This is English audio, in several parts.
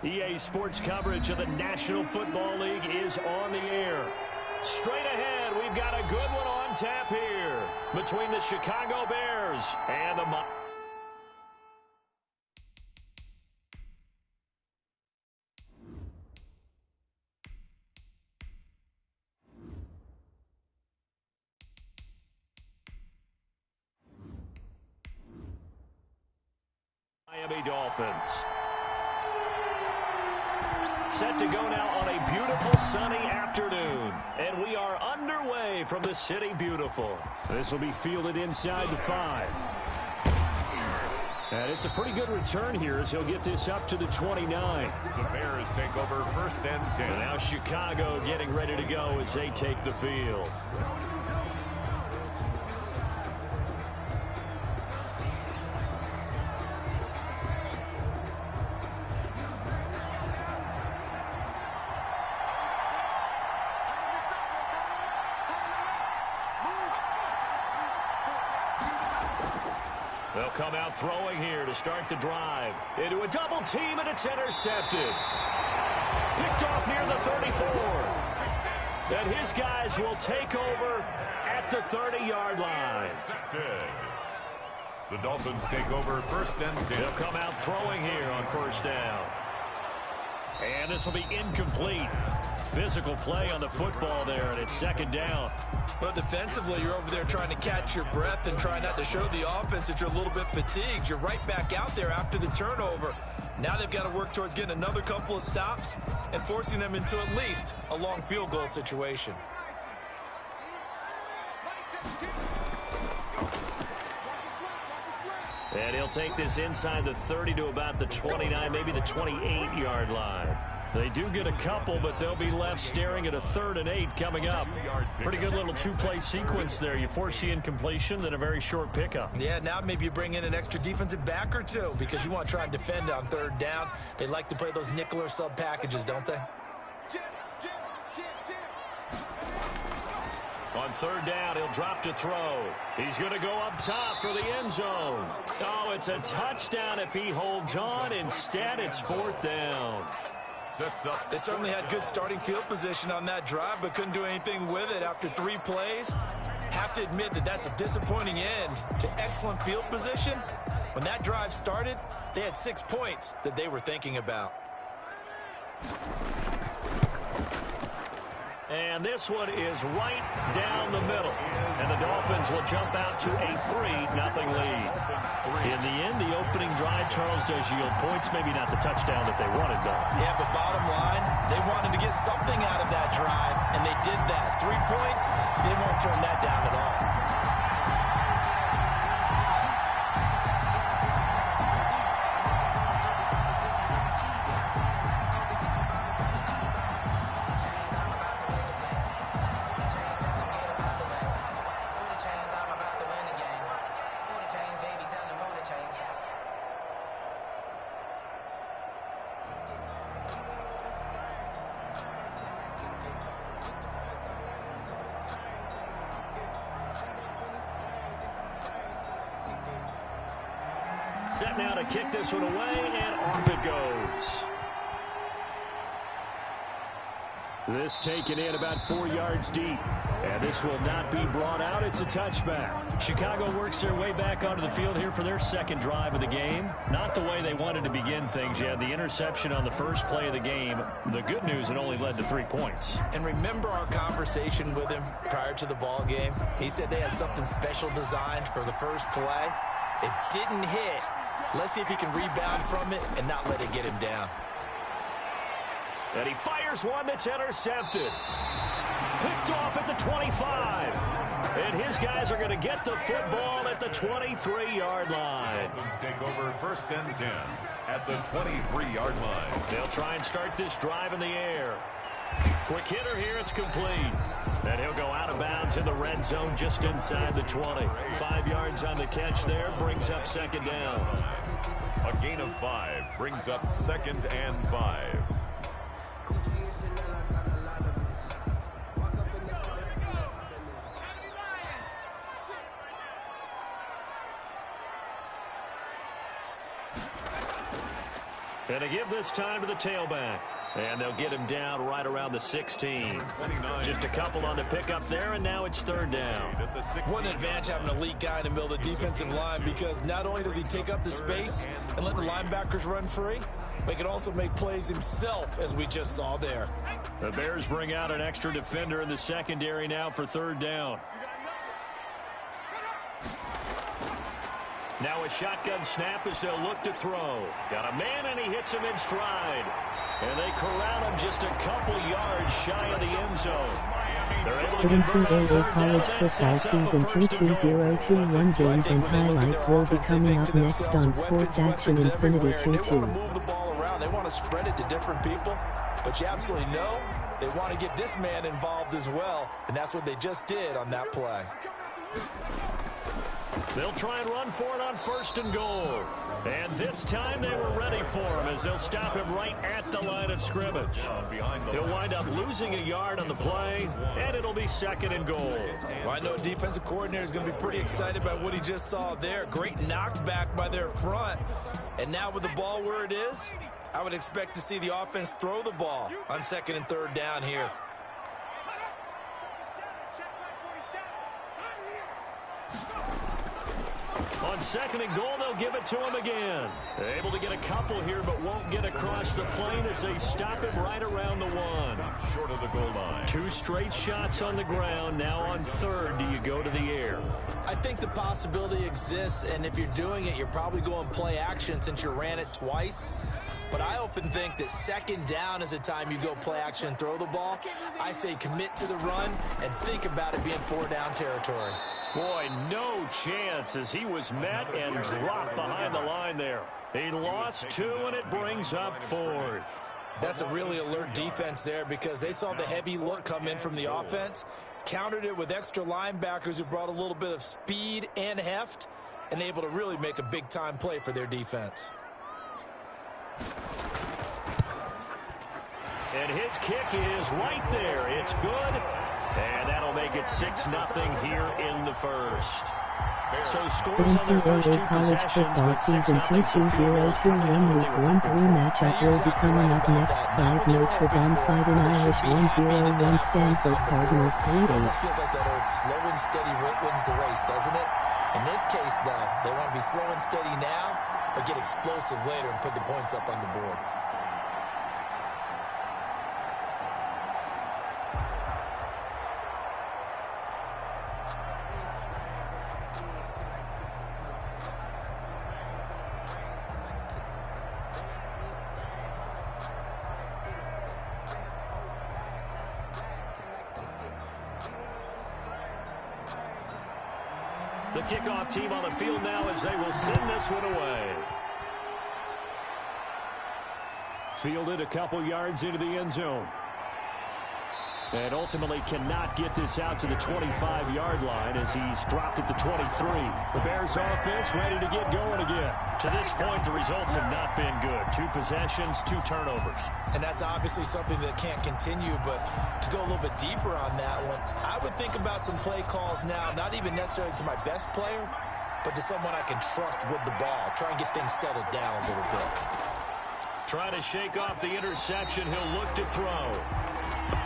EA Sports coverage of the National Football League is on the air. Straight ahead, we've got a good one on tap here between the Chicago Bears and the Miami Dolphins. Set to go now on a beautiful sunny afternoon. And we are underway from the City Beautiful. This will be fielded inside the 5. And it's a pretty good return here as he'll get this up to the 29. The Bears take over 1st and 10. And now Chicago getting ready to go as they take the field. They'll come out throwing here to start the drive. Into a double team, and it's intercepted. Picked off near the 34. And his guys will take over at the 30-yard line. The Dolphins take over 1st and 10. They'll come out throwing here on 1st down. And this will be incomplete. Physical play on the football there, and it's 2nd down. Well, defensively, you're over there trying to catch your breath and try not to show the offense that you're a little bit fatigued. You're right back out there after the turnover. Now they've got to work towards getting another couple of stops and forcing them into at least a long field goal situation. And he'll take this inside the 30 to about the 29, maybe the 28-yard line. They do get a couple, but they'll be left staring at a 3rd and 8 coming up. Pretty good little 2-play sequence there. You force the incompletion, then a very short pickup. Yeah, now maybe you bring in an extra defensive back or two because you want to try and defend on 3rd down. They like to play those nickel or sub packages, don't they? On 3rd down, he'll drop to throw. He's going to go up top for the end zone. Oh, it's a touchdown if he holds on. Instead, it's 4th down. They certainly had good starting field position on that drive, but couldn't do anything with it after 3 plays. Have to admit that that's a disappointing end to excellent field position. When that drive started, they had 6 points that they were thinking about. And this one is right down the middle. And the Dolphins will jump out to a 3-0 lead. In the end, the opening drive, Charles, does yield points. Maybe not the touchdown that they wanted, though. Yeah, but bottom line, they wanted to get something out of that drive, and they did that. 3 points, they won't turn that down at all. Set now to kick this one away, and off it goes. This taken in about 4 yards deep. And this will not be brought out. It's a touchback. Chicago works their way back onto the field here for their 2nd drive of the game. Not the way they wanted to begin things. You had the interception on the first play of the game. The good news, it only led to 3 points. And remember our conversation with him prior to the ball game? He said they had something special designed for the first play. It didn't hit. Let's see if he can rebound from it and not let it get him down. And he fires one that's intercepted. Picked off at the 25. And his guys are going to get the football at the 23-yard line. Dolphins take over 1st and 10 at the 23-yard line. They'll try and start this drive in the air. Quick hitter here, it's complete. And he'll go out of bounds in the red zone just inside the 20. 5 yards on the catch there, brings up 2nd down. A gain of 5 brings up 2nd and 5. And they give this time to the tailback. And they'll get him down right around the 16. Just a couple on the pickup there, and now it's third down. What an advantage having an elite guy in the middle of the defensive line, because not only does he take up the space and let the linebackers run free, but he can also make plays himself, as we just saw there. The Bears bring out an extra defender in the secondary now for third down. Now a shotgun snap as they'll look to throw. Got a man, and he hits him in stride. And they corral him just a couple yards shy of the end zone. The NCAA College Football Season 22021 games and highlights will be coming up next on Sports Action Infinity 22. They want to move the ball around. They want to spread it to different people. But you absolutely know they want to get this man involved as well. And that's what they just did on that play. They'll try and run for it on first and goal. And this time they were ready for him as they'll stop him right at the line of scrimmage. He'll wind up losing a yard on the play, and it'll be second and goal. Well, I know defensive coordinator is going to be pretty excited about what he just saw there. Great knockback by their front. And now with the ball where it is, I would expect to see the offense throw the ball on second and third down here. On second and goal, they'll give it to him again. Able to get a couple here, but won't get across the plane as they stop him right around the one. Short of the goal line. Two straight shots on the ground. Now on third, do you go to the air? I think the possibility exists, and if you're doing it, you're probably going play action since you ran it twice. But I often think that second down is a time you go play action and throw the ball. I say commit to the run and think about it being four down territory. Boy, no chance as he was met and dropped behind the line there. He lost two, and it brings up fourth. That's a really alert defense there because they saw the heavy look come in from the offense, countered it with extra linebackers who brought a little bit of speed and heft, and able to really make a big-time play for their defense. And his kick is right there. It's good. And that'll make it 6-0 here in the first. So scores on their first two College possessions, Football but 6 Season 22021 Week 1-3 matchup will be coming up next. 5 Notre Dame fighting Irish 1-0-1 Stanford Cardinals 3-8. This feels like that old slow and steady wins the race, doesn't it? In this case, though, they want to be slow and steady now, but get explosive later and put the points up on the board. The kickoff team on the field now as they will send this one away. Fielded a couple yards into the end zone. And ultimately cannot get this out to the 25-yard line as he's dropped at the 23. The Bears offense ready to get going again. To this point, the results have not been good. 2 possessions, 2 turnovers. And that's obviously something that can't continue, but to go a little bit deeper on that one, I would think about some play calls now, not even necessarily to my best player, but to someone I can trust with the ball. Try and get things settled down a little bit. Trying to shake off the interception, he'll look to throw.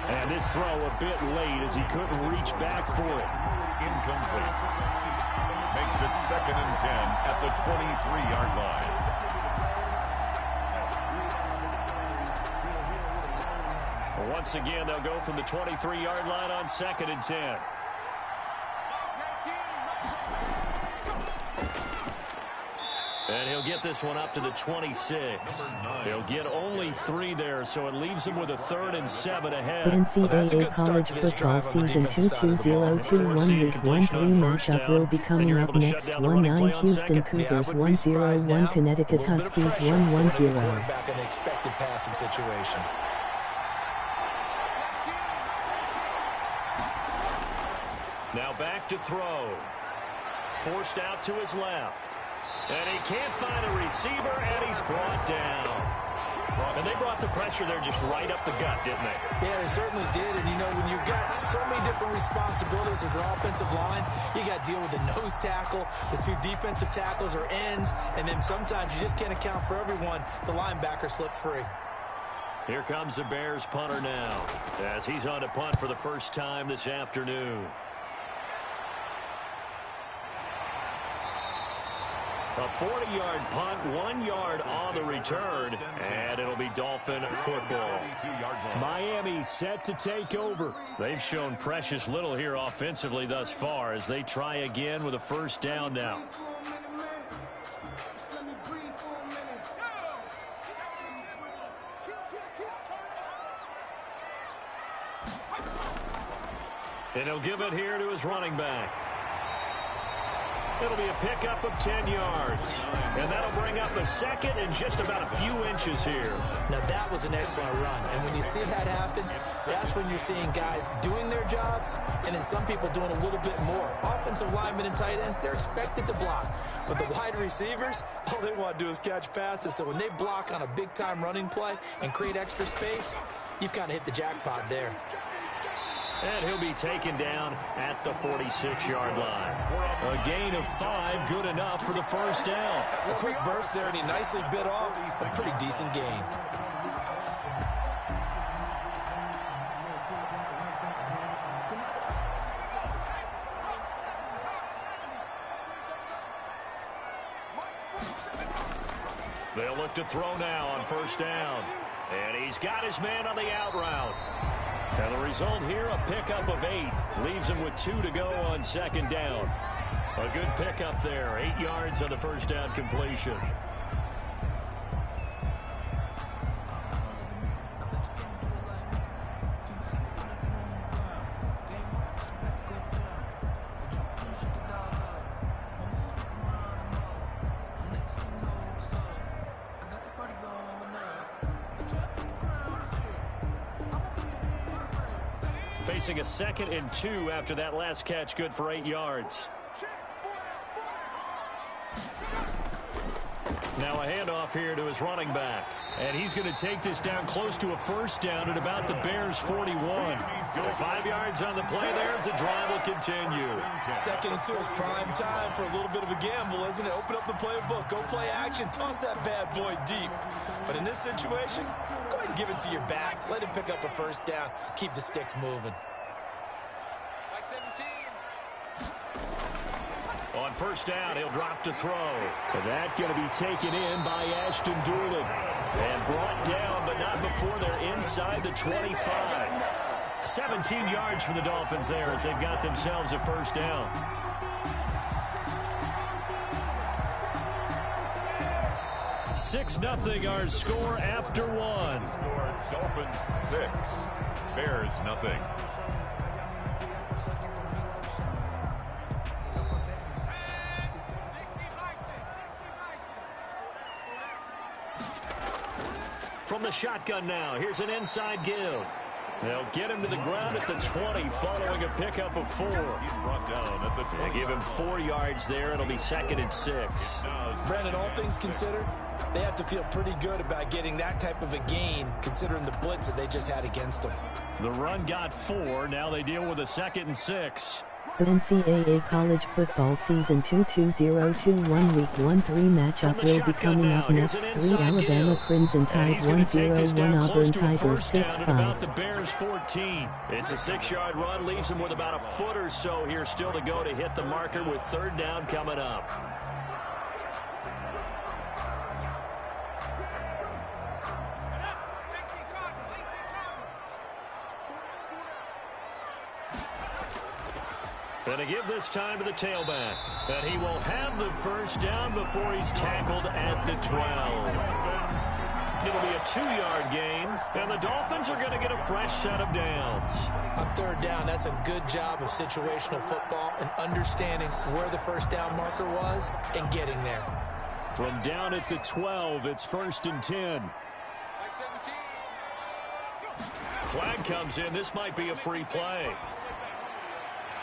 And this throw a bit late as he couldn't reach back for it. Incomplete. Makes it 2nd and 10 at the 23-yard line. Once again, they'll go from the 23-yard line on 2nd and 10. And he'll get this one up to the 26. He'll get only 3 there, so it leaves him with a 3rd and 7 ahead. The NCAA College Football Season 22021 Week 1-3 matchup will be coming up next. 1-9 Houston Cougars 1-0-1 Connecticut Huskies 1-1-0. Quarterback in an expected passing situation. Now back to throw. Forced out to his left. And he can't find a receiver, and he's brought down. And they brought the pressure there just right up the gut, didn't they? Yeah, they certainly did. And, you know, when you've got so many different responsibilities as an offensive line, you got to deal with the nose tackle, the two defensive tackles or ends, and then sometimes you just can't account for everyone. The linebacker slipped free. Here comes the Bears punter now as he's on to punt for the first time this afternoon. A 40-yard punt, 1 yard on the return, and it'll be Dolphin football. Miami set to take over. They've shown precious little here offensively thus far as they try again with a first down now. And he'll give it here to his running back. It'll be a pickup of 10 yards. And that'll bring up a second and just about a few inches here. Now, that was an excellent run. And when you see that happen, that's when you're seeing guys doing their job and then some people doing a little bit more. Offensive linemen and tight ends, they're expected to block. But the wide receivers, all they want to do is catch passes. So when they block on a big-time running play and create extra space, you've kind of hit the jackpot there. And he'll be taken down at the 46-yard line. A gain of 5, good enough for the first down. A quick burst there, and he nicely bit off a pretty decent gain. They'll look to throw now on first down. And he's got his man on the out route. And the result here, a pickup of 8. Leaves him with 2 to go on second down. A good pickup there. 8 yards on the first down completion. Facing a 2nd and 2 after that last catch, good for 8 yards. Now a handoff here to his running back. And he's going to take this down close to a first down at about the Bears' 41. 5 yards on the play there as the drive will continue. 2nd and 2 is prime time for a little bit of a gamble, isn't it? Open up the playbook, go play action, toss that bad boy deep. But in this situation, go ahead and give it to your back. Let him pick up a first down. Keep the sticks moving. On first down, he'll drop to throw. And that's going to be taken in by Ashton Doolin. And brought down, but not before they're inside the 25. 17 yards for the Dolphins there as they've got themselves a first down. Six nothing our score after one. Dolphins 6, Bears nothing. From the shotgun now, here's an inside give. They'll get him to the ground at the 20 following a pickup of 4. He's brought down at the 20. They give him 4 yards there. It'll be 2nd and 6. Brandon, all things considered, they have to feel pretty good about getting that type of a gain considering the blitz that they just had against them. The run got 4. Now they deal with a 2nd and 6. The NCAA college football season 2-2-0-2-1 week 1-3 matchup will be coming up next. 3 Alabama Crimson Tide 1-0-1 Auburn Tigers 6-5. About the Bears 14. It's a 6-yard run, leaves them with about a foot or so here still to go to hit the marker with 3rd down coming up. And to give this time to the tailback. And he will have the first down before he's tackled at the 12. It'll be a 2-yard gain, and the Dolphins are going to get a fresh set of downs. On 3rd down, that's a good job of situational football and understanding where the first down marker was and getting there. From down at the 12, it's 1st and 10. Flag comes in. This might be a free play.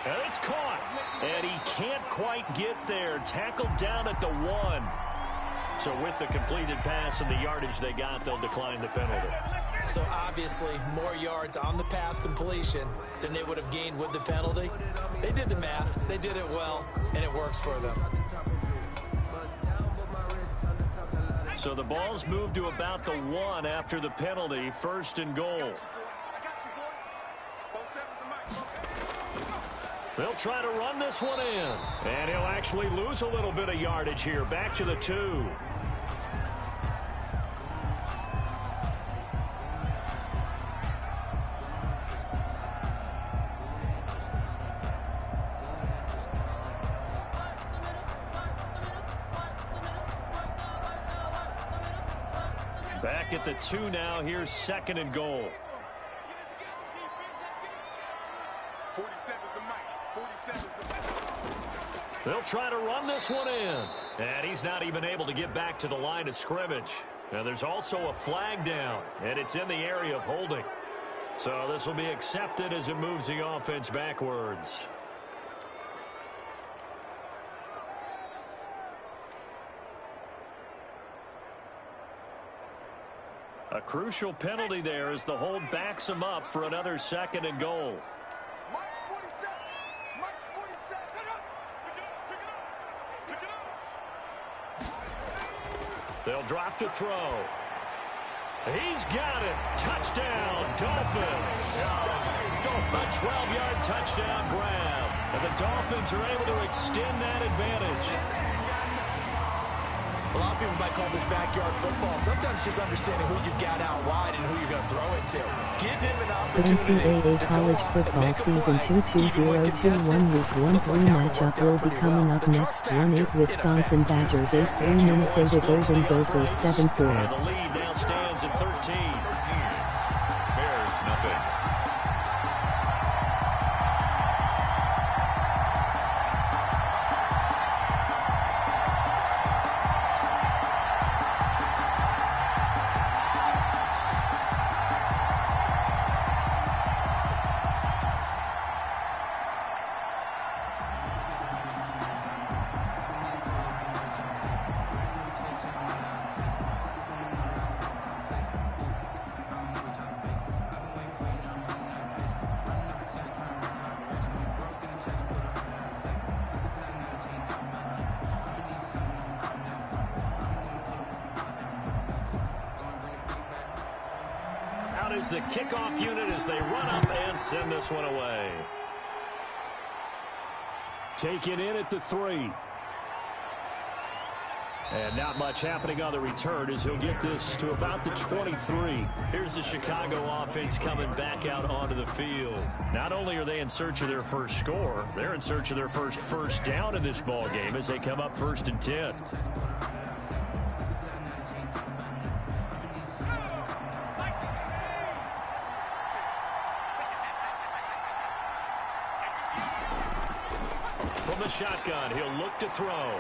And it's caught, and he can't quite get there. Tackled down at the 1. So with the completed pass and the yardage they got, they'll decline the penalty. So obviously more yards on the pass completion than they would have gained with the penalty. They did the math. They did it well, and it works for them. So the ball's moved to about the 1 after the penalty, 1st and goal. They'll try to run this one in. And he'll actually lose a little bit of yardage here. Back to the 2. Back at the 2 now. Here's 2nd and goal. 47's the mic. 47's the mic. They'll try to run this one in. And he's not even able to get back to the line of scrimmage. Now there's also a flag down, and it's in the area of holding. So this will be accepted as it moves the offense backwards. A crucial penalty there as the hold backs him up for another 2nd and goal. They'll drop to throw. He's got it. Touchdown, Dolphins. A 12-yard touchdown grab. And the Dolphins are able to extend that advantage. A lot of people might call this backyard football. Sometimes just understanding who you've got out wide and who you're going to throw it to. Give him an opportunity. NCAA college football season 2-2-0-2-1 week 1-3 matchup will be coming up next. 1-8 Wisconsin Badgers 8-3 Minnesota Golden Gophers 7-4. The lead now stands at 13. Bears nothing. Is the kickoff unit as they run up and send this one away. Taken in at the 3. And not much happening on the return as he'll get this to about the 23. Here's the Chicago offense coming back out onto the field. Not only are they in search of their first score, they're in search of their first down in this ball game as they come up 1st and 10. From the shotgun, he'll look to throw.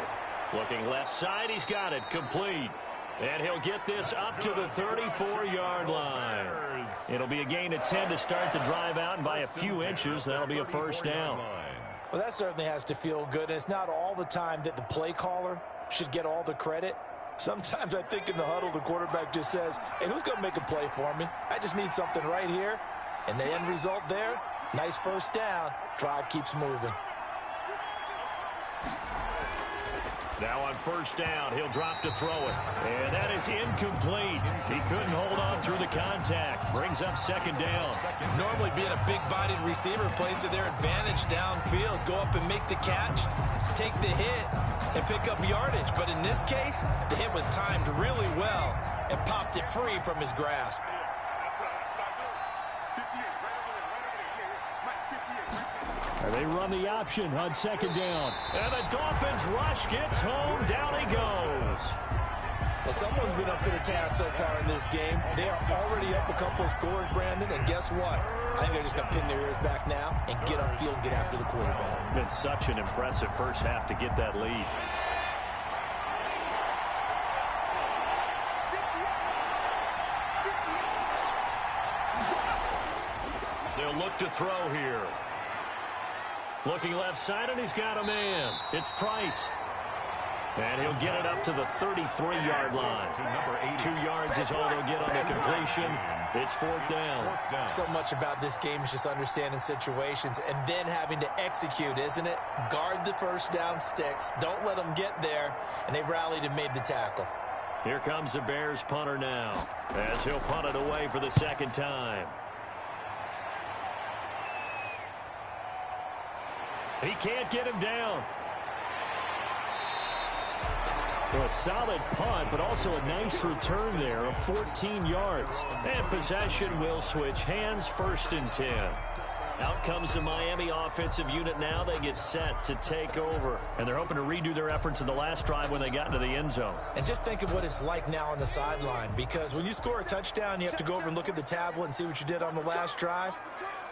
Looking left side, he's got it, complete. And he'll get this up to the 34-yard line. It'll be a gain of 10 to start the drive out, and by a few inches, that'll be a 1st down. Well, that certainly has to feel good, and it's not all the time that the play caller should get all the credit. Sometimes I think in the huddle, the quarterback just says, hey, who's going to make a play for me? I just need something right here. And the end result there, nice 1st down. Drive keeps moving. Now on 1st down, he'll drop to throw it. And that is incomplete. He couldn't hold on through the contact. Brings up 2nd down. Normally being a big-bodied receiver plays to their advantage downfield. Go up and make the catch, take the hit, and pick up yardage. But in this case, the hit was timed really well and popped it free from his grasp. And they run the option on 2nd down. And the Dolphins rush gets home. Down he goes. Well, someone's been up to the task so far in this game. They are already up a couple of scores, Brandon. And guess what? I think they're just going to pin their ears back now and get upfield and get after the quarterback. Been such an impressive first half to get that lead. They'll look to throw here. Looking left side, and he's got a man. It's Price. And he'll get it up to the 33-yard line. 2 yards is all they'll get on the completion. It's 4th down. So much about this game is just understanding situations and then having to execute, isn't it? Guard the first down sticks. Don't let them get there. And they rallied and made the tackle. Here comes the Bears punter now, as he'll punt it away for the 2nd time. He can't get him down. Well, a solid punt, but also a nice return there of 14 yards. And possession will switch hands, 1st and 10. Out comes the Miami offensive unit now. They get set to take over. And they're hoping to redo their efforts in the last drive when they got into the end zone. And just think of what it's like now on the sideline. Because when you score a touchdown, you have to go over and look at the tablet and see what you did on the last drive.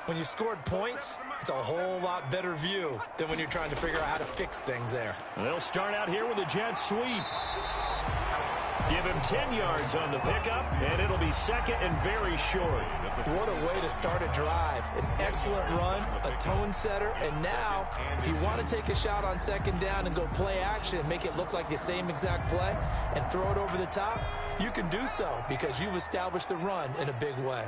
When you scored points, it's a whole lot better view than when you're trying to figure out how to fix things there. They'll start out here with a jet sweep. Give him 10 yards on the pickup, and it'll be 2nd and very short. What a way to start a drive. An excellent run, a tone setter, and now, if you want to take a shot on 2nd down and go play action and make it look like the same exact play and throw it over the top, you can do so because you've established the run in a big way.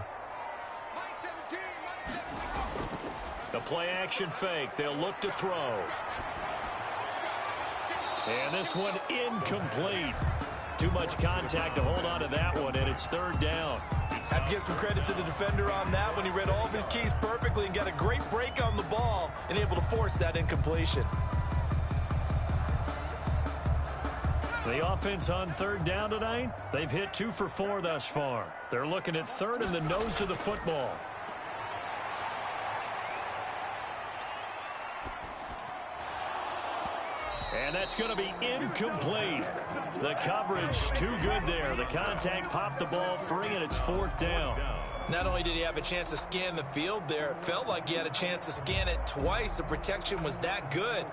The play-action fake. They'll look to throw. And this one incomplete. Too much contact to hold on to that one, and it's 3rd down. I have to give some credit to the defender on that when he read all of his keys perfectly and got a great break on the ball and able to force that incompletion. The offense on 3rd down tonight, they've hit 2 for 4 thus far. They're looking at 3rd and the nose of the football. And that's going to be incomplete. The coverage too good there. The contact popped the ball free, and it's 4th down. Not only did he have a chance to scan the field there, it felt like he had a chance to scan it twice. The protection was that good.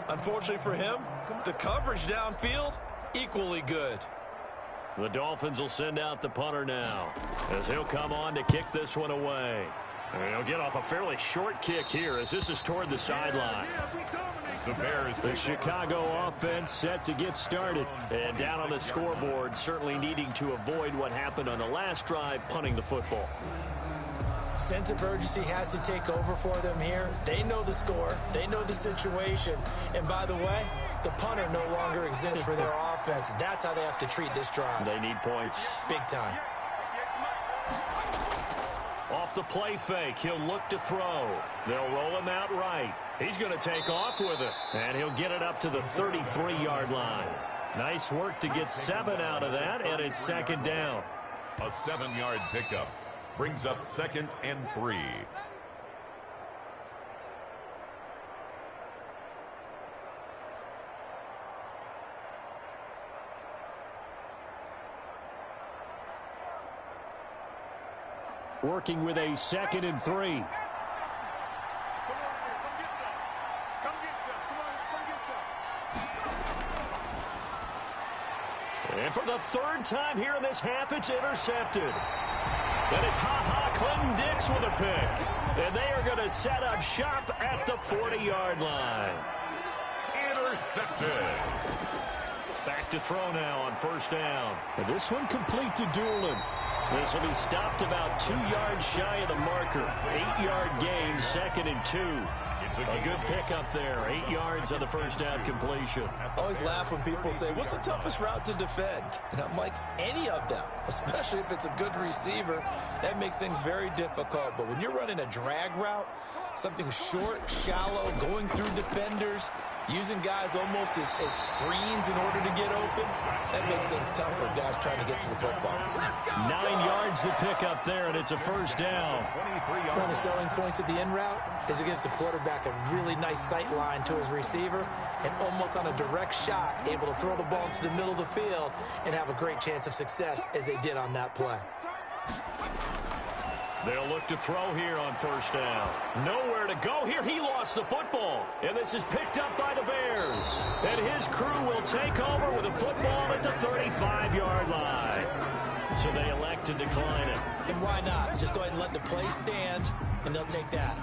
Unfortunately for him, the coverage downfield, equally good. The Dolphins will send out the punter now, as he'll come on to kick this one away. And he'll get off a fairly short kick here, as this is toward the sideline. The Chicago offense set to get started. And down on the scoreboard, certainly needing to avoid what happened on the last drive, punting the football. Sense of urgency has to take over for them here. They know the score. They know the situation. And by the way, the punter no longer exists for their offense. That's how they have to treat this drive. They need points. Big time. Off the play fake, he'll look to throw. They'll roll him out right. He's going to take off with it, and he'll get it up to the 33-yard line. Nice work to get 7 out of that, and it's 2nd down. A 7-yard pickup brings up 2nd and 3. Working with a 2nd and 3. And for the 3rd time here in this half, it's intercepted. And it's Clinton Dix with a pick. And they are going to set up shop at the 40-yard line. Intercepted. Back to throw now on 1st down. And this one complete to Doolin. This will be stopped about 2 yards shy of the marker. 8-yard gain, 2nd and 2. A good pickup there. 8 yards on the 1st down completion. I always laugh when people say, what's the toughest route to defend? And I'm like, any of them, especially if it's a good receiver. That makes things very difficult. But when you're running a drag route, something short, shallow, going through defenders, using guys almost as screens in order to get open, that makes things tough for guys trying to get to the football. 9 yards to pick up there, and it's a 1st down. One of the selling points of the in route is it gives the quarterback a really nice sight line to his receiver and almost on a direct shot, able to throw the ball into the middle of the field and have a great chance of success as they did on that play. They'll look to throw here on 1st down. Nowhere to go here. He lost the football. And this is picked up by the Bears. And his crew will take over with a football at the 35-yard line. So they elect to decline it. And why not? Just go ahead and let the play stand, and they'll take that.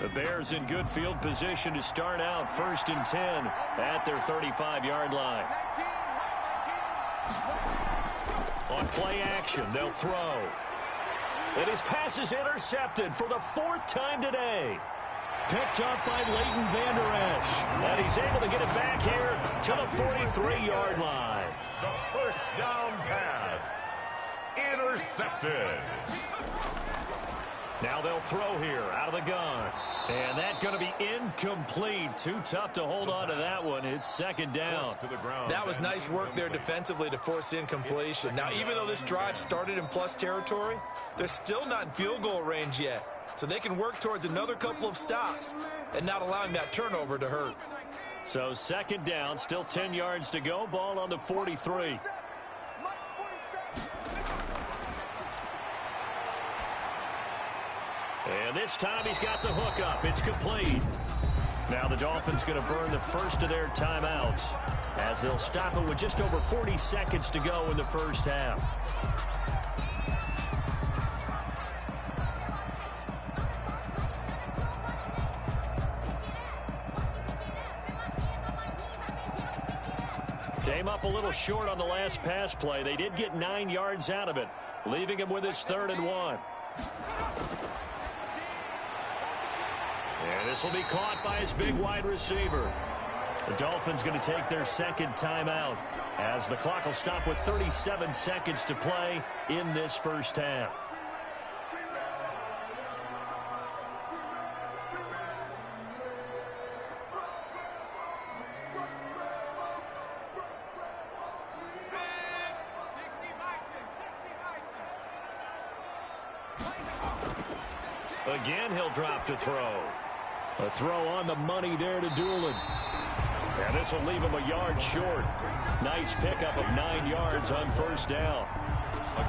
The Bears in good field position to start out 1st and 10 at their 35-yard line. On play action, they'll throw. And his pass is intercepted for the 4th time today. Picked up by Leighton Vander Esch. And he's able to get it back here to the 43-yard line. The first down pass. Intercepted. Now they'll throw here out of the gun. And that's going to be incomplete. Too tough to hold on to that one. It's 2nd down. That was nice work there defensively to force incompletion. Now, even though this drive started in plus territory, they're still not in field goal range yet. So they can work towards another couple of stops and not allowing that turnover to hurt. So 2nd down, still 10 yards to go. Ball on the 43. And this time he's got the hook up. It's complete. Now the Dolphins going to burn the first of their timeouts as they'll stop it with just over 40 seconds to go in the first half. Came up a little short on the last pass play. They did get 9 yards out of it, leaving him with his 3rd and 1. And this will be caught by his big wide receiver. The Dolphins going to take their 2nd timeout as the clock will stop with 37 seconds to play in this first half. Again, he'll drop to throw. A throw on the money there to Doolin. And this will leave him a yard short. Nice pickup of 9 yards on 1st down.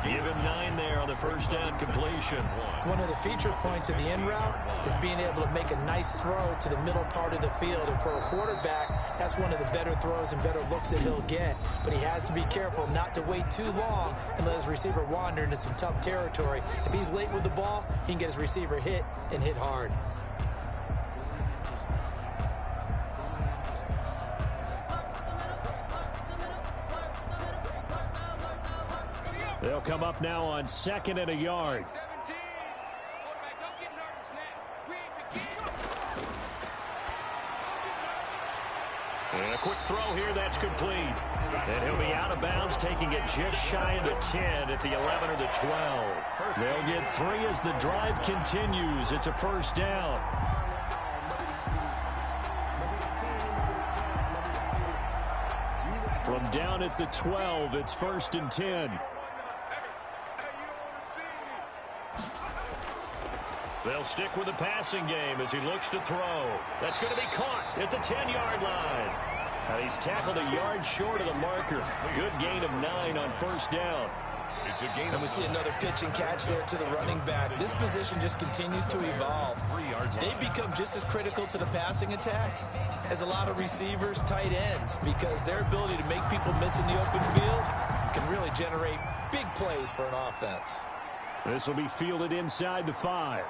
Give him 9 there on the 1st down completion. One of the feature points of the in route is being able to make a nice throw to the middle part of the field. And for a quarterback, that's one of the better throws and better looks that he'll get. But he has to be careful not to wait too long and let his receiver wander into some tough territory. If he's late with the ball, he can get his receiver hit and hit hard. They'll come up now on 2nd and a yard. And a quick throw here, that's complete. And he'll be out of bounds, taking it just shy of the 10 at the 11 or the 12. They'll get 3 as the drive continues. It's a 1st down. From down at the 12, it's 1st and 10. They'll stick with the passing game as he looks to throw. That's going to be caught at the 10-yard line. And he's tackled a yard short of the marker. Good gain of 9 on 1st down. It's a gain. And we see another pitch and catch there to the running back. This position just continues to evolve. They become just as critical to the passing attack as a lot of receivers, tight ends, because their ability to make people miss in the open field can really generate big plays for an offense. This will be fielded inside the 5.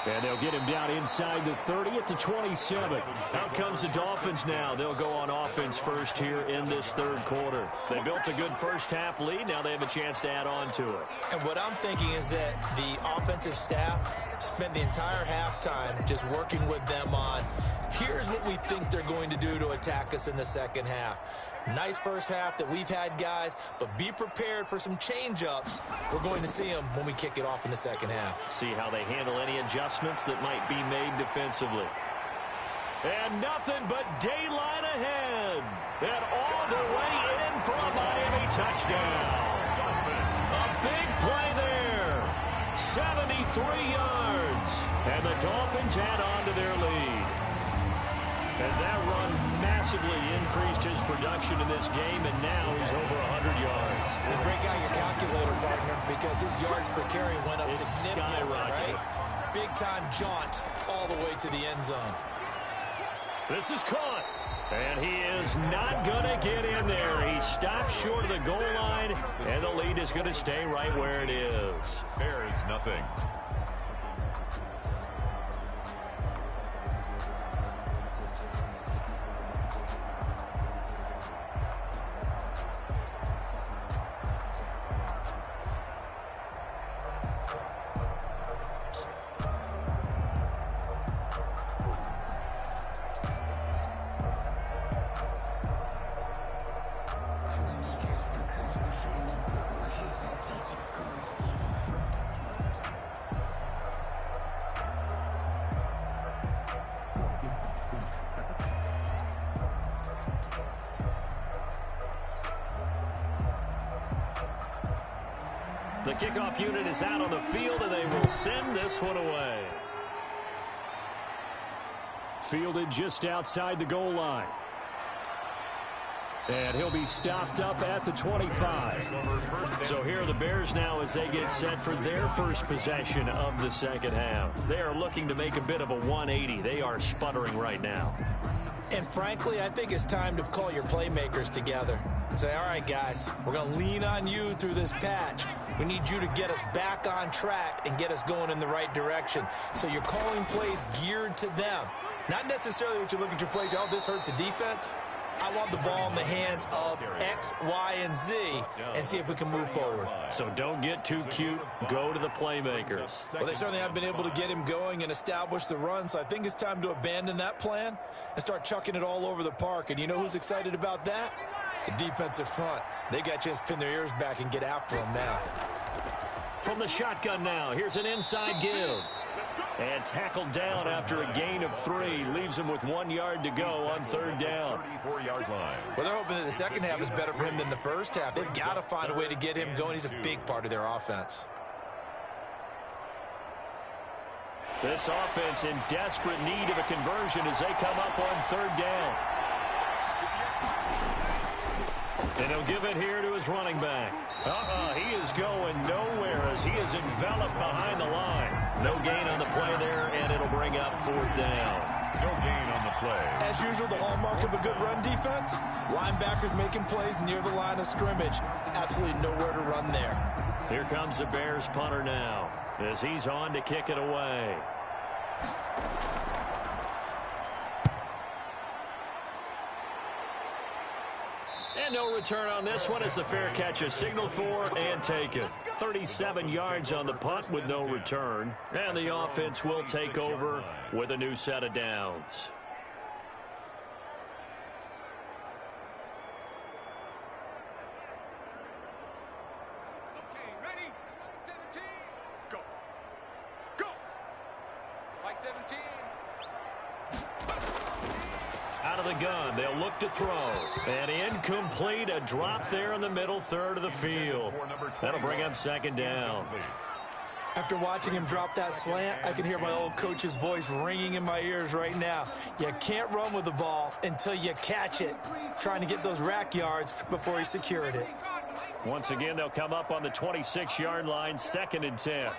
And they'll get him down inside the 30 at the 27. Out comes the Dolphins now. They'll go on offense first here in this 3rd quarter. They built a good first half lead. Now they have a chance to add on to it. And what I'm thinking is that the offensive staff spent the entire halftime just working with them on, here's what we think they're going to do to attack us in the 2nd half. Nice first half that we've had, guys, but be prepared for some change-ups. We're going to see them when we kick it off in the 2nd half. See how they handle any adjustments that might be made defensively. And nothing but daylight ahead. And all the way in for a Miami touchdown. A big play there. 73 yards. And the Dolphins add on to their lead. And that run massively increased his production in this game, and now he's over 100 yards. And break out your calculator, partner, because his yards per carry went up it's significantly, right? Big-time jaunt all the way to the end zone. This is caught, and he is not going to get in there. He stopped short of the goal line, and the lead is going to stay right where it is. Bears nothing. The kickoff unit is out on the field, and they will send this one away. Fielded just outside the goal line. And he'll be stopped up at the 25. So here are the Bears now as they get set for their first possession of the second half. They are looking to make a bit of a 180. They are sputtering right now. And frankly, I think it's time to call your playmakers together and say, all right, guys, we're going to lean on you through this patch. We need you to get us back on track and get us going in the right direction. So you're calling plays geared to them. Not necessarily what you look at your plays, oh, this hurts the defense. I want the ball in the hands of X, Y, and Z and see if we can move forward. So don't get too cute. Go to the playmakers. Well, they certainly have been able to get him going and establish the run, so I think it's time to abandon that plan and start chucking it all over the park. And you know who's excited about that? The defensive front. They got a chance to pin their ears back and get after him now. From the shotgun now, here's an inside give. And tackled down after a gain of 3. Leaves him with 1 yard to go on third down. 34-yard line. Well, they're hoping that the second half is better for him than the first half. They've got to find a way to get him going. He's a big part of their offense. This offense in desperate need of a conversion as they come up on third down. And he'll give it here to his running back. He is going nowhere as he is enveloped behind the line. No gain on the play there, and it'll bring up fourth down. No gain on the play. As usual, the hallmark of a good run defense, linebackers making plays near the line of scrimmage. Absolutely nowhere to run there. Here comes the Bears punter now as he's on to kick it away. And no return on this one as the fair catch is signaled for and taken. 37 yards on the punt with no return. And the offense will take over with a new set of downs. Okay, ready? 17. Go. Go. Like 17. Out of the gun, they'll look to throw. And incomplete, a drop there in the middle third of the field. That'll bring up second down. After watching him drop that slant, I can hear my old coach's voice ringing in my ears right now. You can't run with the ball until you catch it. Trying to get those rack yards before he secured it. Once again, they'll come up on the 26-yard line, 2nd and 10.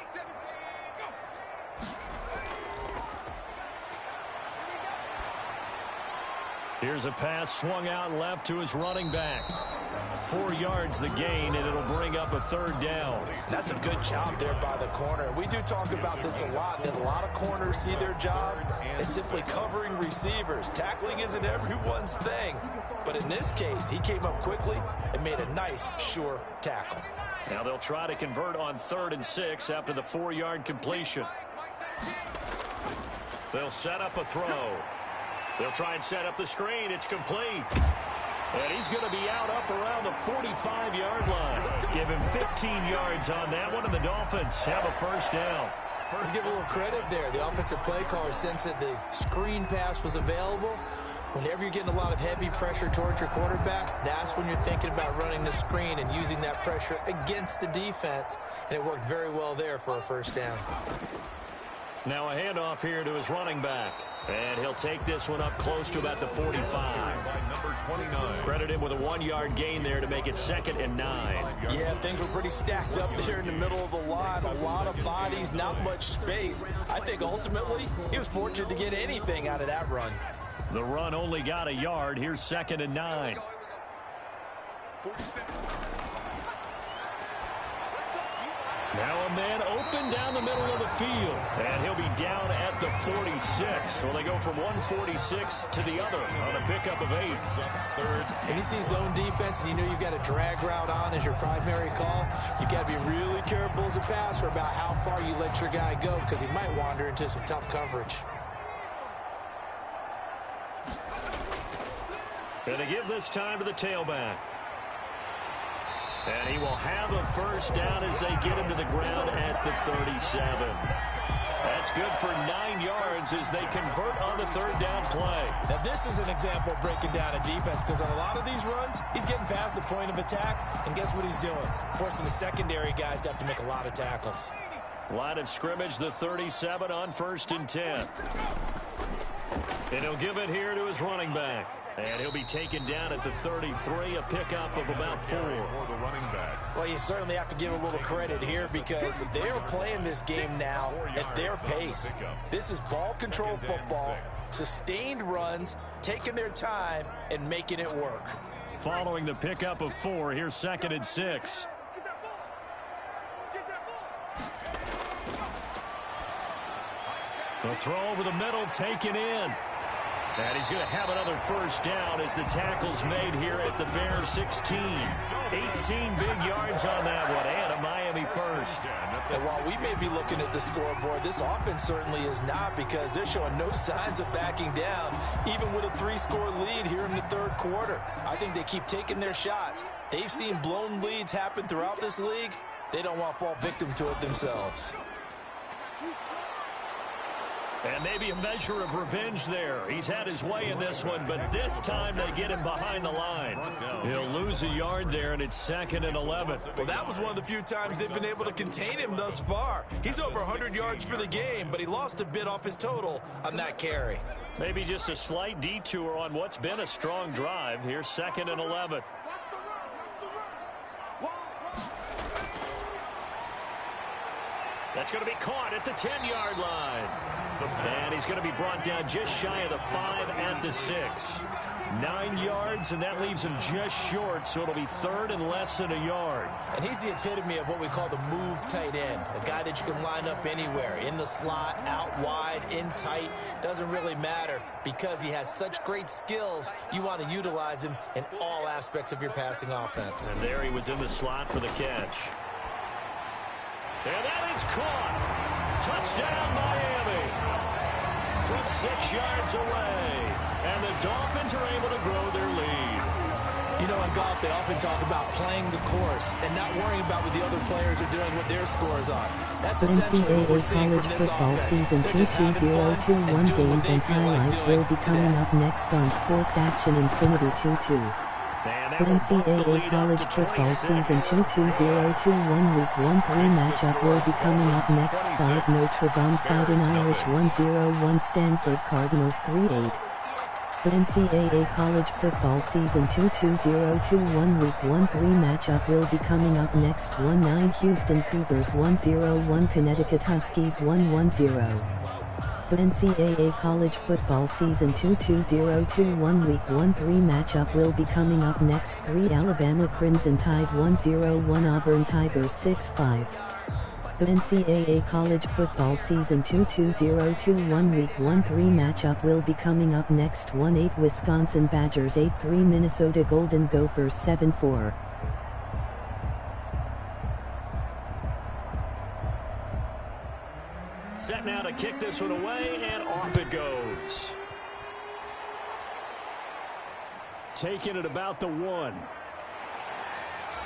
Here's a pass swung out left to his running back. 4 yards the gain, and it'll bring up a third down. That's a good job there by the corner. We do talk about this a lot, that a lot of corners see their job as simply covering receivers. Tackling isn't everyone's thing. But in this case, he came up quickly and made a nice, sure tackle. Now they'll try to convert on 3rd and 6 after the 4-yard completion. They'll set up a throw. They'll try and set up the screen. It's complete. And he's going to be out up around the 45-yard line. Give him 15 yards on that one, and the Dolphins have a first down. Let's give a little credit there. The offensive play caller sensed that the screen pass was available. Whenever you're getting a lot of heavy pressure towards your quarterback, that's when you're thinking about running the screen and using that pressure against the defense. And it worked very well there for a first down. Now a handoff here to his running back. And he'll take this one up close to about the 45. By number 29. Credit him with a 1-yard gain there to make it 2nd and 9. Yeah, things were pretty stacked up there in the middle of the line. A lot of bodies, not much space. I think ultimately he was fortunate to get anything out of that run. The run only got a yard. Here's 2nd and 9. 47. Now a man open down the middle of the field. And he'll be down at the 46. So they go from 146 to the other on a pickup of 8. And you see zone defense and you know you've got a drag route on as your primary call. You've got to be really careful as a passer about how far you let your guy go because he might wander into some tough coverage. And they give this time to the tailback. And he will have a first down as they get him to the ground at the 37. That's good for 9 yards as they convert on the third down play. Now, this is an example of breaking down a defense because on a lot of these runs, he's getting past the point of attack, and guess what he's doing? Forcing the secondary guys to have to make a lot of tackles. Line of scrimmage, the 37 on 1st and 10. And he'll give it here to his running back. And he'll be taken down at the 33, a pickup of about 4. Well, you certainly have to give a little credit here because they're playing this game now at their pace. This is ball control football, sustained runs, taking their time, and making it work. Following the pickup of 4, here's 2nd and 6. The throw over the middle taken in. And he's going to have another first down as the tackle's made here at the Bear 16. 18 big yards on that one, and a Miami first. And while we may be looking at the scoreboard, this offense certainly is not because they're showing no signs of backing down, even with a 3-score lead here in the third quarter. I think they keep taking their shots. They've seen blown leads happen throughout this league. They don't want to fall victim to it themselves. And maybe a measure of revenge there. He's had his way in this one, but this time they get him behind the line. He'll lose a yard there, and it's 2nd and 11. Well, that was one of the few times they've been able to contain him thus far. He's over 100 yards for the game, but he lost a bit off his total on that carry. Maybe just a slight detour on what's been a strong drive. Here's 2nd and 11. That's going to be caught at the 10-yard line. And he's going to be brought down just shy of the 5 at the 6. 9 yards, and that leaves him just short, so it'll be 3rd and less than a yard. And he's the epitome of what we call the move tight end, a guy that you can line up anywhere, in the slot, out wide, in tight, doesn't really matter because he has such great skills. You want to utilize him in all aspects of your passing offense. And there he was in the slot for the catch. And that is caught. Touchdown, Miami. From 6 yards away. And the Dolphins are able to grow their lead. You know, in golf, they often talk about playing the course and not worrying about what the other players are doing, what their scores are. That's essentially what we're seeing from this offense. Season 22021 games and highlights will be coming up next on Sports Action Infinity 22. NCAA College Football Season 22021 Week 1-3 matchup will be coming up next. 5 Notre Dame Fighting Irish 1-0-1 Stanford Cardinals 3-8. NCAA College Football Season 22021 Week 1-3 matchup will be coming up next. 1-9 Houston Cougars 1-0-1 Connecticut Huskies 1-1-0. The NCAA College Football Season 22021 Week 1-3 matchup will be coming up next. 3 Alabama Crimson Tide 1-0-1 Auburn Tigers 6-5. The NCAA College Football Season 22021 Week 1-3 matchup will be coming up next. 1-8 Wisconsin Badgers 8-3 Minnesota Golden Gophers 7-4. Set now to kick this one away, and off it goes. Taking it about the 1.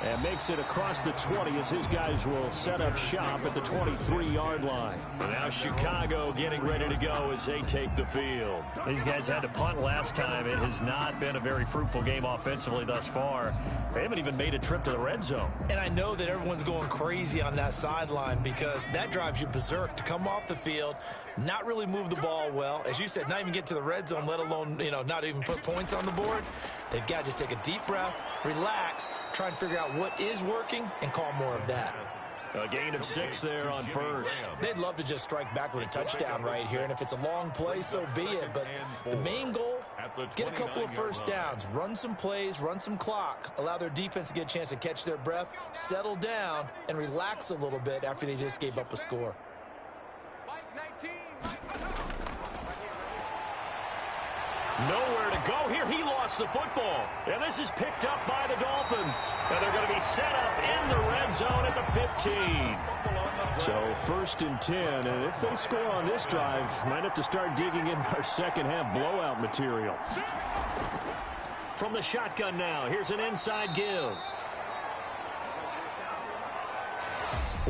And makes it across the 20 as his guys will set up shop at the 23-yard line. And now Chicago getting ready to go as they take the field. These guys had to punt last time. It has not been a very fruitful game offensively thus far. They haven't even made a trip to the red zone. And I know that everyone's going crazy on that sideline because that drives you berserk to come off the field, not really move the ball well. As you said, not even get to the red zone, let alone, not even put points on the board. They've got to just take a deep breath, relax, try and figure out what is working, and call more of that. A gain of 6 there on first. They'd love to just strike back with a touchdown right here, and if it's a long play, so be it. But the main goal, get a couple of first downs, run some plays, run some clock, allow their defense to get a chance to catch their breath, settle down, and relax a little bit after they just gave up a score. Nowhere to go here. He lost the football. And this is picked up by the Dolphins. And they're going to be set up in the red zone at the 15. So 1st and 10. And if they score on this drive, might have to start digging in our second half blowout material. From the shotgun now, here's an inside give.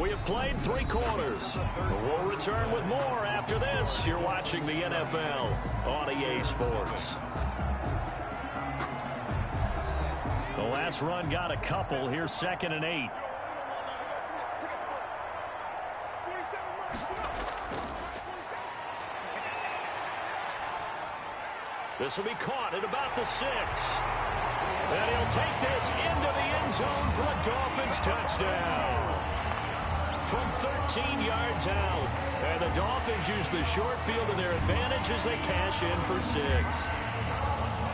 We have played 3 quarters. We'll return with more after this. You're watching the NFL on EA Sports. The last run got a couple. Here's 2nd and 8. This will be caught at about the 6. And he'll take this into the end zone for a Dolphins touchdown. From 13 yards out. And the Dolphins use the short field to their advantage as they cash in for 6.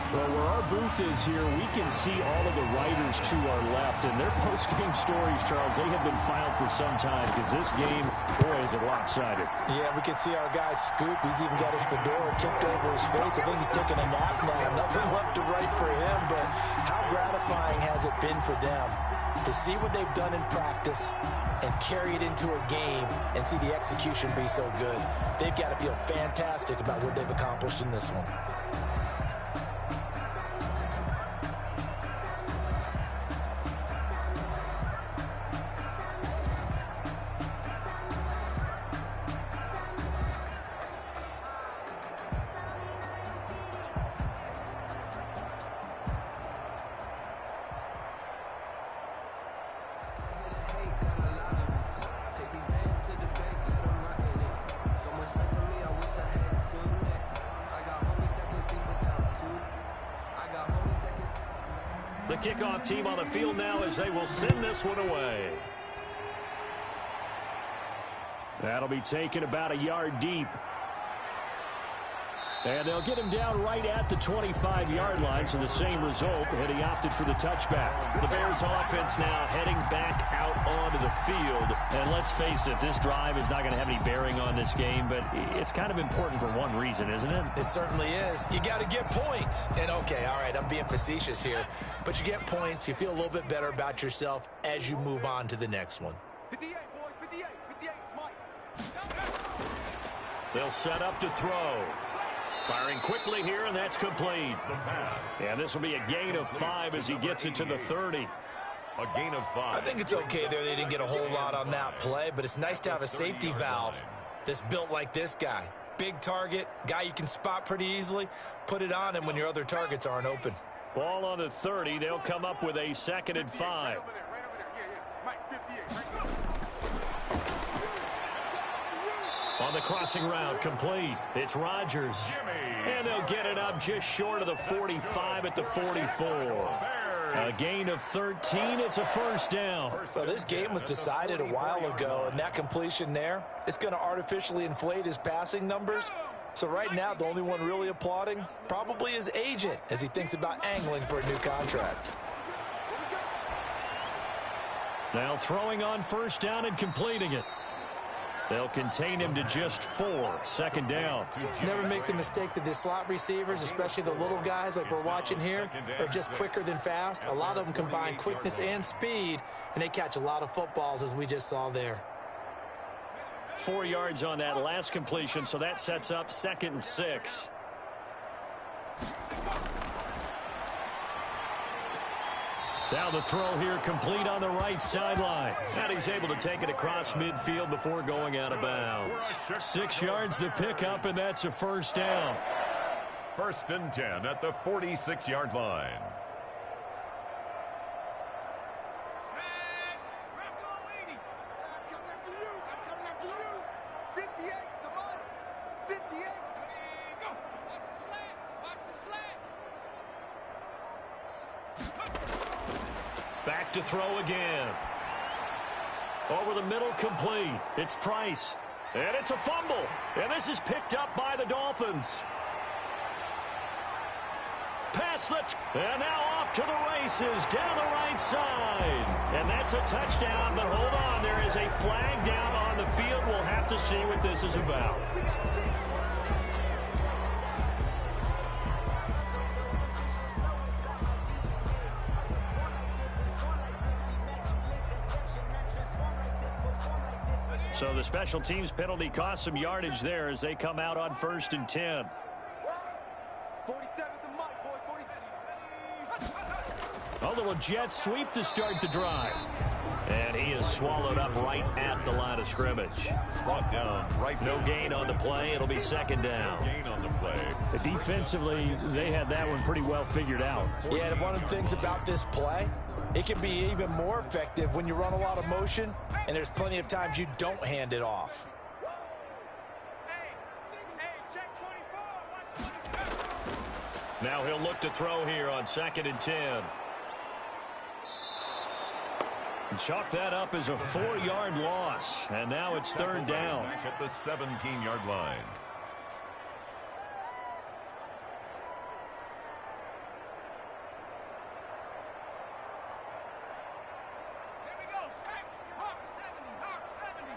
Well, where our booth is here, we can see all of the writers to our left. And their post-game stories, Charles, they have been filed for some time because this game, boy, is it lopsided. Yeah, we can see our guy Scoop. He's even got his fedora tipped over his face. I think he's taking a nap now. Nothing left to write for him, but how gratifying has it been for them to see what they've done in practice and carry it into a game and see the execution be so good. They've got to feel fantastic about what they've accomplished in this one. The kickoff team on the field now as they will send this one away. That'll be taken about a yard deep. And they'll get him down right at the 25-yard line, so the same result, and he opted for the touchback. The Bears offense now heading back out onto the field. And let's face it, this drive is not going to have any bearing on this game, but it's kind of important for one reason, isn't it? It certainly is. You got to get points. And, okay, all right, I'm being facetious here, but you get points. You feel a little bit better about yourself as you move on to the next one. 58, boys, 58. 58, Mike. They'll set up to throw. Firing quickly here, and that's complete. And this will be a gain of 5 as he gets it to the 30. A gain of 5. I think it's okay there. They didn't get a whole lot on that play, but it's nice to have a safety valve that's built like this guy. Big target, guy you can spot pretty easily. Put it on him when your other targets aren't open. Ball on the 30. They'll come up with a 2nd and 5. Right over there. Yeah. Mike, 58. Right there. On the crossing route, complete. It's Rodgers. And they'll get it up just short of the 45 at the 44. A gain of 13. It's a first down. So this game was decided a while ago, and that completion there, it's going to artificially inflate his passing numbers. So right now, the only one really applauding probably his agent as he thinks about angling for a new contract. Now throwing on first down and completing it. They'll contain him to just 4. 2nd down. Never make the mistake that the slot receivers, especially the little guys like we're watching here, are just quicker than fast. A lot of them combine quickness and speed, and they catch a lot of footballs, as we just saw there. 4 yards on that last completion, so that sets up 2nd and 6. Now the throw here complete on the right sideline. And he's able to take it across midfield before going out of bounds. 6 yards the pickup, and that's a first down. 1st and 10 at the 46-yard line. Back to throw again. Over the middle, complete. It's Price. And it's a fumble. And this is picked up by the Dolphins. Pass and now off to the races down the right side. And that's a touchdown, but hold on. There is a flag down on the field. We'll have to see what this is about. So the special teams penalty cost some yardage there as they come out on 1st and 10. 47 the Mike, boys. 47. A little jet sweep to start the drive. And he is swallowed up right at the line of scrimmage. Brought down right. No gain on the play. It'll be second down. Gain on the play. Defensively, they had that one pretty well figured out. Yeah, and one of the things about this play, it can be even more effective when you run a lot of motion, and there's plenty of times you don't hand it off. Now he'll look to throw here on 2nd and 10. Chalk that up as a 4-yard loss, and now it's 3rd down. Back at the 17-yard line. Here we go, Shaq. Hawk 70.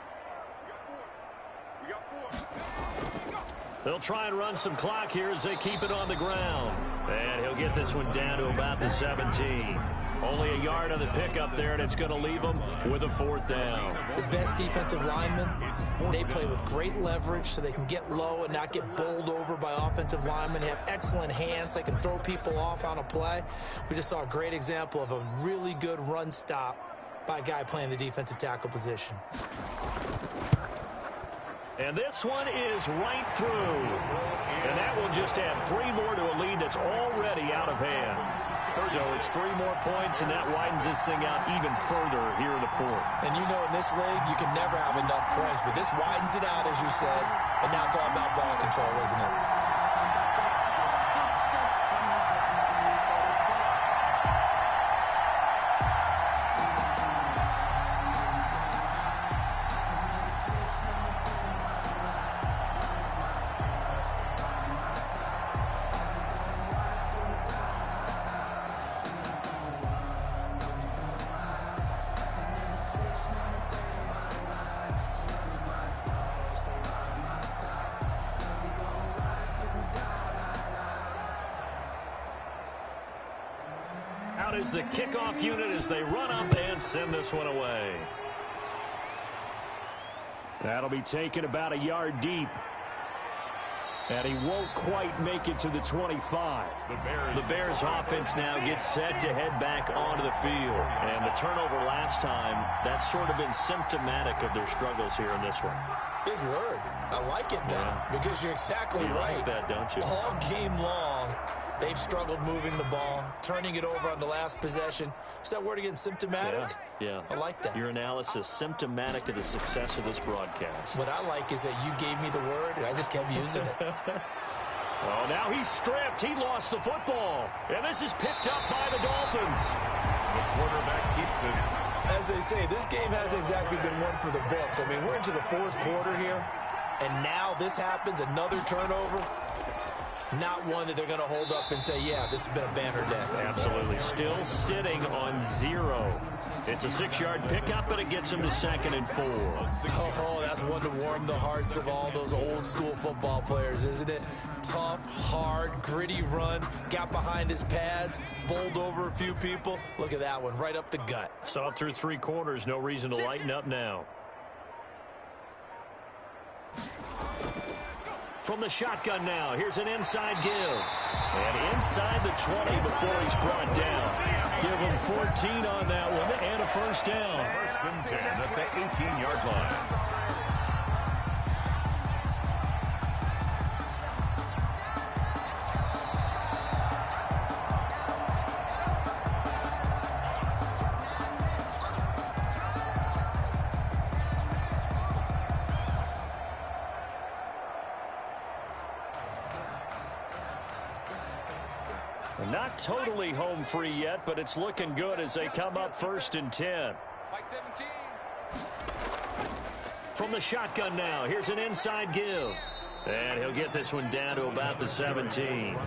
We got 4. They'll try and run some clock here as they keep it on the ground. And he'll get this one down to about the 17. Only a yard on the pickup there, and it's going to leave them with a 4th down. The best defensive linemen, they play with great leverage so they can get low and not get bowled over by offensive linemen. They have excellent hands. They can throw people off on a play. We just saw a great example of a really good run stop by a guy playing the defensive tackle position. And this one is right through. And that will just add 3 more to a lead that's already out of hand. So it's 3 more points, and that widens this thing out even further here in the 4th. And you know in this league, you can never have enough points, but this widens it out, as you said, and now it's all about ball control, isn't it? Out is the kickoff unit as they run up and send this one away. That'll be taken about a yard deep. And he won't quite make it to the 25. The Bears offense now gets set to head back onto the field. And the turnover last time, that's sort of been symptomatic of their struggles here in this one. Big word. I like it, though, because you're exactly right. Like that, don't you? All game long, they've struggled moving the ball, turning it over on the last possession. Is that word again, symptomatic? Yeah. I like that. Your analysis, symptomatic of the success of this broadcast. What I like is that you gave me the word, and I just kept using it. Oh, now he's stripped. He lost the football. And this is picked up by the Dolphins. The quarterback keeps it. As they say, this game hasn't exactly been one for the books. I mean, we're into the 4th quarter here, and now this happens, another turnover. Not one that they're going to hold up and say, yeah, this has been a banner day. Absolutely. Still sitting on 0. It's a 6-yard pickup, but it gets them to 2nd and 4. Oh, that's one to warm the hearts of all those old school football players, isn't it? Tough, hard, gritty run, got behind his pads, bowled over a few people. Look at that one, right up the gut. Saw it through 3 quarters. No reason to lighten up now. From the shotgun now, here's an inside give. And inside the 20 before he's brought down. Give him 14 on that one and a 1st down. 1st and 10 at the 18-yard line. Not totally home free yet, but it's looking good as they come up 1st and 10. Like 17. From the shotgun now, here's an inside give. And he'll get this one down to about the 17.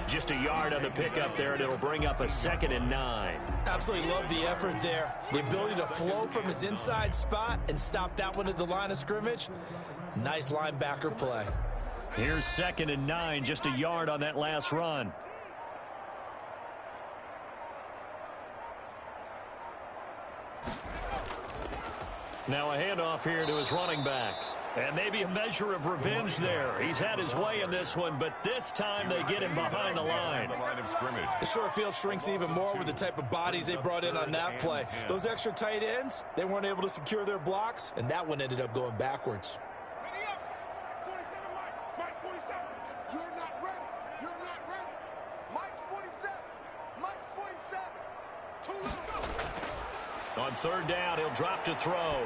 Just a yard on the pickup there, and it'll bring up a 2nd and 9. Absolutely love the effort there. The ability to flow from his inside spot and stop that one at the line of scrimmage. Nice linebacker play. Here's 2nd and 9, just a yard on that last run. Now a handoff here to his running back. And maybe a measure of revenge there. He's had his way in this one, but this time they get him behind the line. The short field shrinks even more with the type of bodies they brought in on that play. Those extra tight ends, they weren't able to secure their blocks, and that one ended up going backwards. Ready up. 47, Mike. Mike 47. You're not ready. You're not ready. Mike's 47. Mike's 47. Too little. On third down, he'll drop to throw.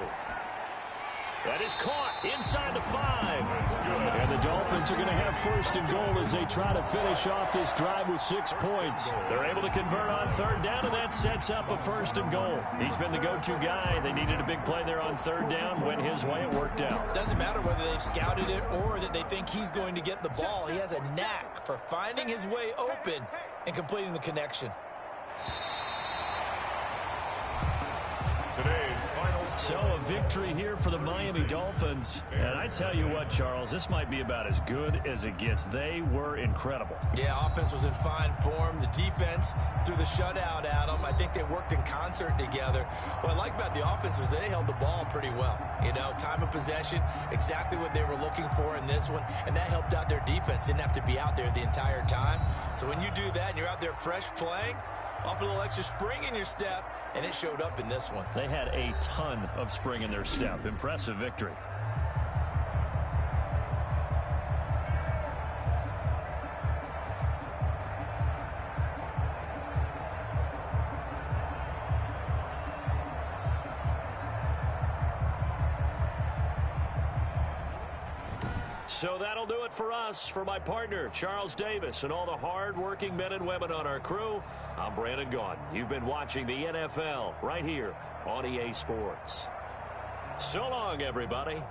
That is caught inside the 5. And the Dolphins are going to have first and goal as they try to finish off this drive with 6 points. They're able to convert on third down, and that sets up a first and goal. He's been the go-to guy. They needed a big play there on third down. Went his way. It worked out. Doesn't matter whether they've scouted it or that they think he's going to get the ball. He has a knack for finding his way open and completing the connection. Today's final. So a victory here for the Miami Dolphins. And I tell you what, Charles, this might be about as good as it gets. They were incredible. Yeah, offense was in fine form. The defense threw the shutout at them. I think they worked in concert together. What I like about the offense was they held the ball pretty well. You know, time of possession, exactly what they were looking for in this one. And that helped out their defense. Didn't have to be out there the entire time. So when you do that and you're out there fresh playing, off a little extra spring in your step, and it showed up in this one. They had a ton of spring in their step. Impressive victory. So that'll do it for us. For my partner, Charles Davis, and all the hard-working men and women on our crew, I'm Brandon Gaudin. You've been watching the NFL right here on EA Sports. So long, everybody.